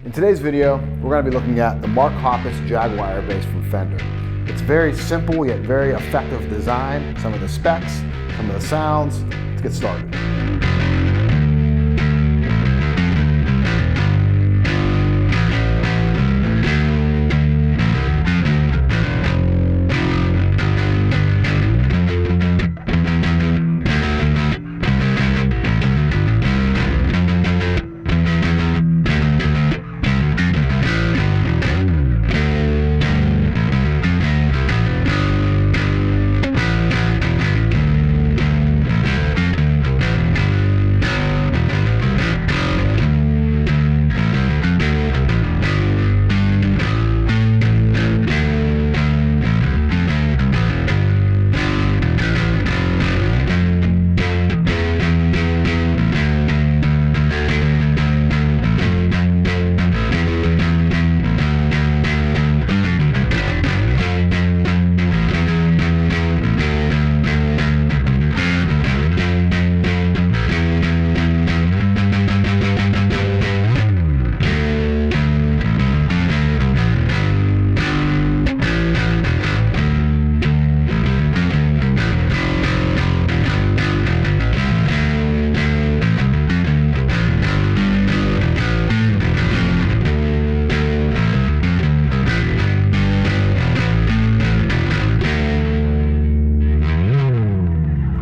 In today's video, we're going to be looking at the Hoppus Jaguar bass from Fender. It's very simple yet very effective design, some of the specs, some of the sounds. Let's get started.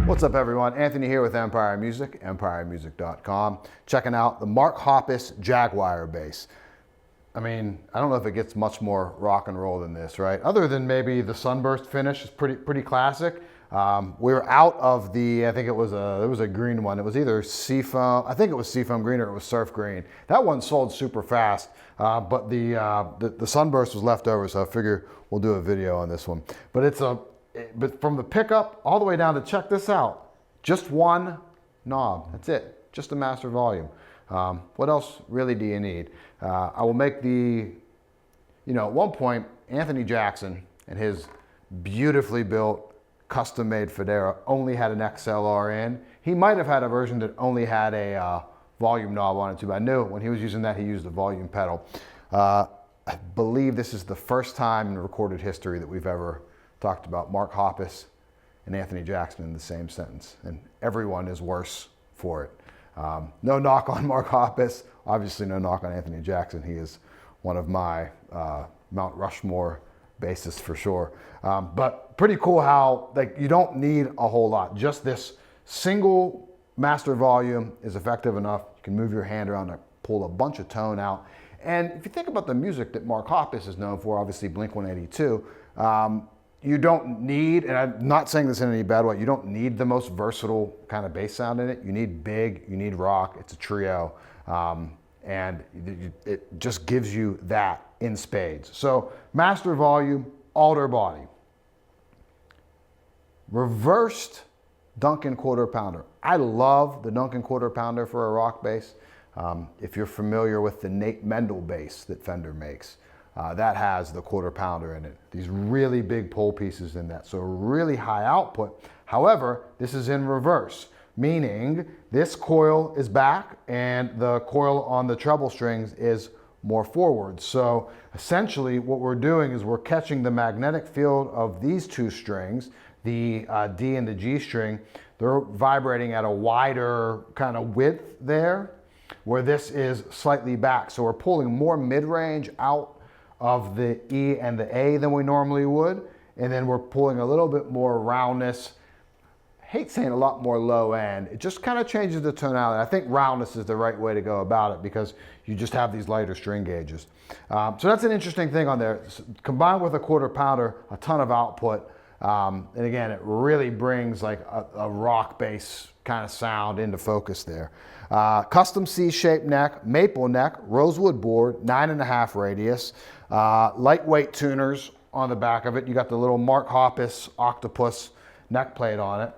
What's up everyone, Anthony here with Empire Music, empiremusic.com, checking out the Hoppus Jaguar bass. I mean, I don't know if it gets much more rock and roll than this, right? Other than maybe the sunburst finish is pretty classic. We were out of the, I think it was a green one. It was either seafoam, I think it was seafoam green or it was surf green. That one sold super fast, but the sunburst was left over, so I figure we'll do a video on this one. But from the pickup all the way down to, check this out, just one knob, that's it, just a master volume. What else really do you need? I will make at one point, Anthony Jackson and his beautifully built, custom-made Federa only had an XLR in. He might have had a version that only had a volume knob on it too, but I knew when he was using that, he used a volume pedal. I believe this is the first time in recorded history that we've ever talked about Hoppus and Anthony Jackson in the same sentence, and everyone is worse for it. No knock on Hoppus, obviously no knock on Anthony Jackson. He is one of my Mount Rushmore bassists for sure. But pretty cool how you don't need a whole lot. Just this single master volume is effective enough. You can move your hand around to pull a bunch of tone out. And if you think about the music that Hoppus is known for, obviously Blink-182, you don't need, and I'm not saying this in any bad way, you don't need the most versatile kind of bass sound in it. You need big, you need rock, it's a trio. And it just gives you that in spades. So master volume, alder body. Reversed Duncan quarter pounder. I love the Duncan quarter pounder for a rock bass. If you're familiar with the Nate Mendel bass that Fender makes, that has the quarter pounder in it. These really big pull pieces in that, so really high output. However, this is in reverse, meaning this coil is back and the coil on the treble strings is more forward. So essentially what we're doing is we're catching the magnetic field of these two strings, the D and the G string. They're vibrating at a wider kind of width there, where this is slightly back. So we're pulling more mid-range out of the E and the A than we normally would, and then we're pulling a little bit more roundness. I hate saying a lot more low end. It just kind of changes the tonality. I think roundness is the right way to go about it because you just have these lighter string gauges. So that's an interesting thing on there. Combined with a quarter pounder, a ton of output. And again, it really brings like a rock bass kind of sound into focus there. Custom C-shaped neck, maple neck, rosewood board, 9.5 radius, lightweight tuners on the back of it. You got the little Hoppus octopus neck plate on it.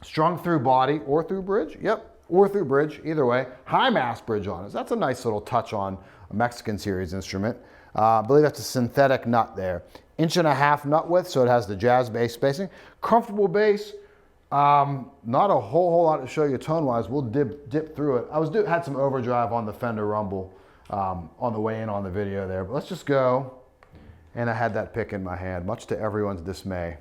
Strung through body or through bridge. Yep, or through bridge, either way. High mass bridge on it. So that's a nice little touch on a Mexican series instrument. I believe that's a synthetic nut there. 1.5 inch nut width, so it has the jazz bass spacing. Comfortable bass. Not a whole lot to show you tone-wise. We'll dip through it. I had some overdrive on the Fender Rumble on the way in on the video there. But let's just go. And I had that pick in my hand, much to everyone's dismay.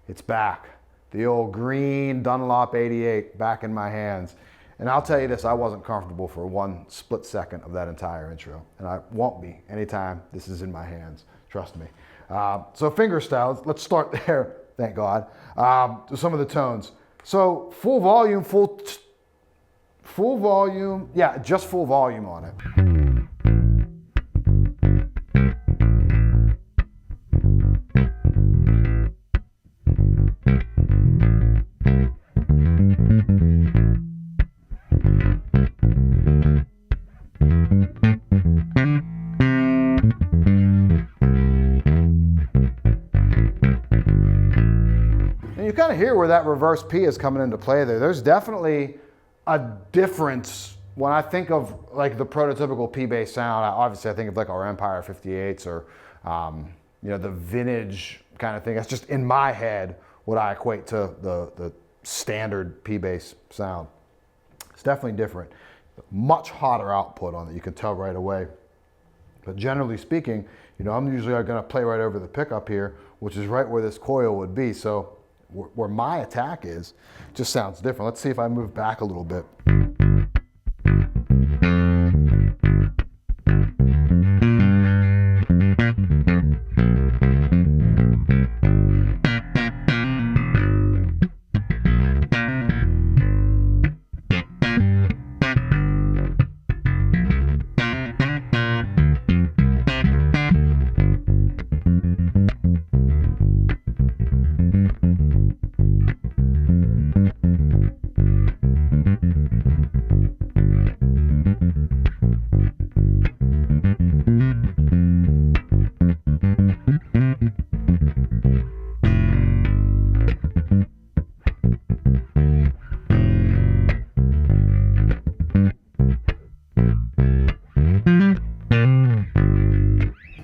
It's back. The old green Dunlop 88 back in my hands. And I'll tell you this, I wasn't comfortable for one split second of that entire intro. And I won't be anytime this is in my hands, trust me. So finger style, let's start there, thank God. To some of the tones. So full volume, full volume, yeah, just full volume on it. And you kind of hear where that reverse P is coming into play there. There's definitely a difference when I think of like the prototypical P-bass sound. Obviously I think of like our Empire 58s or you know, the vintage kind of thing. That's just in my head what I equate to the standard P-bass sound. It's definitely different. Much hotter output on it, you can tell right away. But generally speaking, you know, I'm usually going to play right over the pickup here, which is right where this coil would be. So where my attack is, just sounds different. Let's see if I move back a little bit.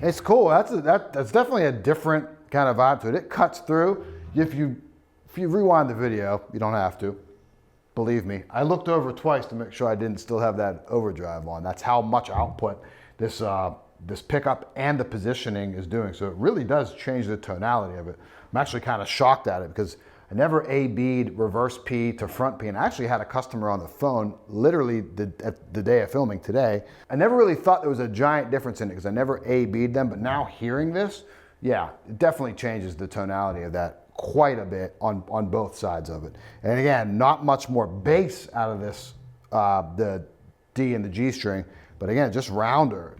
It's cool. That's definitely a different kind of vibe to it. It cuts through. If you rewind the video, you don't have to. Believe me, I looked over twice to make sure I didn't still have that overdrive on. That's how much output this this pickup and the positioning is doing. So it really does change the tonality of it. I'm actually kind of shocked at it because I never A-B'd reverse P to front P, and I actually had a customer on the phone literally the day of filming today. I never really thought there was a giant difference in it because I never A-B'd them, but now hearing this, yeah, it definitely changes the tonality of that quite a bit on both sides of it. And again, not much more bass out of this, the D and the G string, but again, just rounder.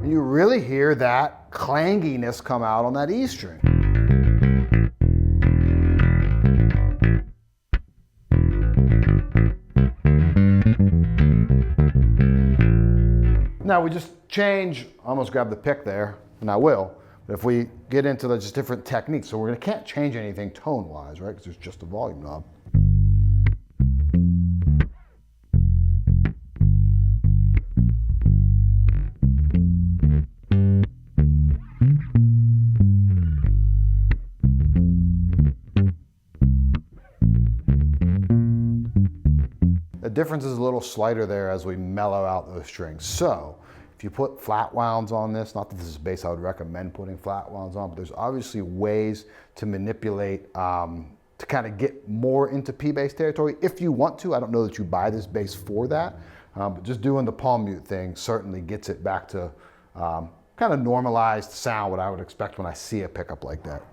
You really hear that clanginess come out on that E string. Now we just change, I almost grabbed the pick there, and I will, but if we get into the just different techniques, so we can't change anything tone-wise, right, because there's just a volume knob. The difference is a little slighter there as we mellow out those strings. So if you put flat wounds on this, not that this is a bass I would recommend putting flat wounds on, but there's obviously ways to manipulate to kind of get more into P-bass territory if you want to. I don't know that you buy this bass for that, but just doing the palm mute thing certainly gets it back to kind of normalized sound, what I would expect when I see a pickup like that.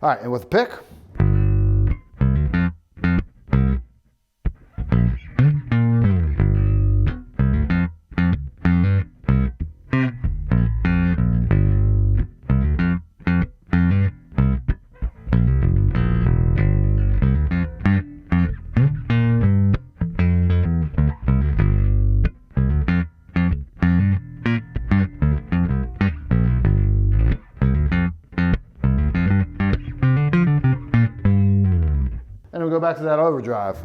All right, and with the pick, back to that overdrive.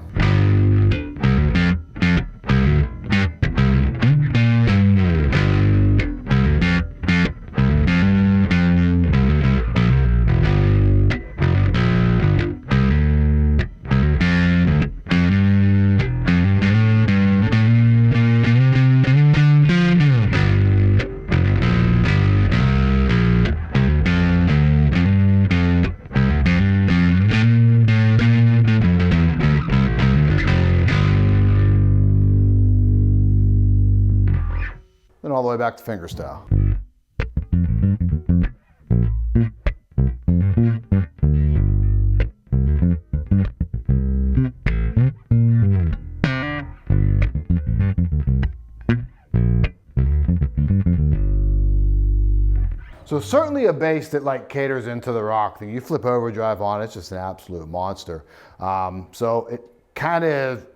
Then all the way back to fingerstyle. So certainly a bass that like caters into the rock thing. You flip overdrive on, it's just an absolute monster. So it kind of,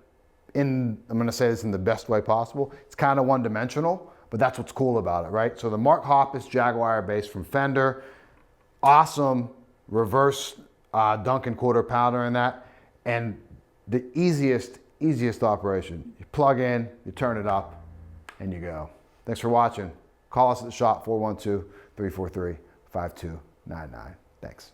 I'm gonna say this in the best way possible, it's kind of one-dimensional, but that's what's cool about it, right? So the Mark Hoppus Jaguar bass from Fender, awesome reverse Duncan quarter pounder in that, and the easiest operation. You plug in, you turn it up, and you go. Thanks for watching. Call us at the shop, 412-343-5299. Thanks.